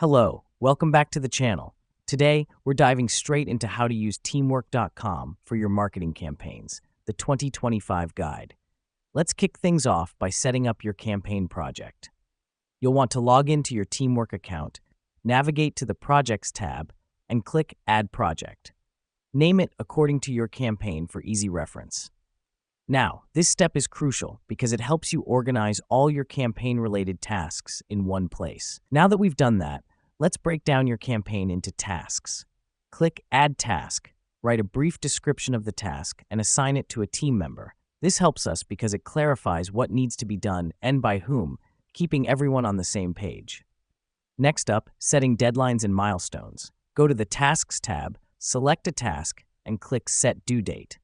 Hello, welcome back to the channel. Today, we're diving straight into how to use teamwork.com for your marketing campaigns, the 2025 guide. Let's kick things off by setting up your campaign project. You'll want to log into your Teamwork account, navigate to the Projects tab, and click Add Project. Name it according to your campaign for easy reference. Now, this step is crucial because it helps you organize all your campaign-related tasks in one place. Now that we've done that, let's break down your campaign into tasks. Click Add Task, write a brief description of the task, and assign it to a team member. This helps us because it clarifies what needs to be done and by whom, keeping everyone on the same page. Next up, setting deadlines and milestones. Go to the Tasks tab, select a task, and click Set Due Date.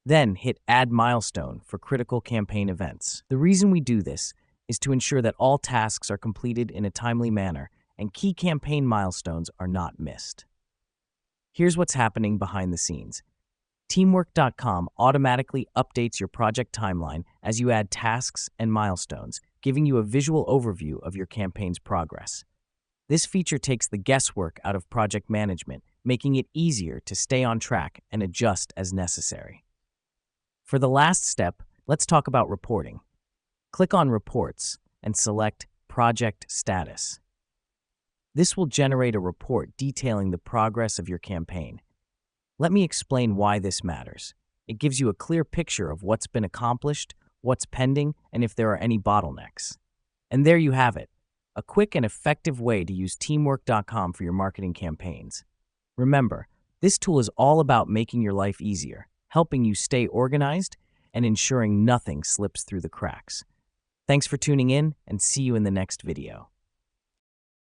Then hit Add Milestone for critical campaign events. The reason we do this is to ensure that all tasks are completed in a timely manner and key campaign milestones are not missed. Here's what's happening behind the scenes. Teamwork.com automatically updates your project timeline as you add tasks and milestones, giving you a visual overview of your campaign's progress. This feature takes the guesswork out of project management, making it easier to stay on track and adjust as necessary. For the last step, let's talk about reporting. Click on Reports and select Project Status. This will generate a report detailing the progress of your campaign. Let me explain why this matters. It gives you a clear picture of what's been accomplished, what's pending, and if there are any bottlenecks. And there you have it, a quick and effective way to use Teamwork.com for your marketing campaigns. Remember, this tool is all about making your life easier, helping you stay organized, and ensuring nothing slips through the cracks. Thanks for tuning in, and see you in the next video.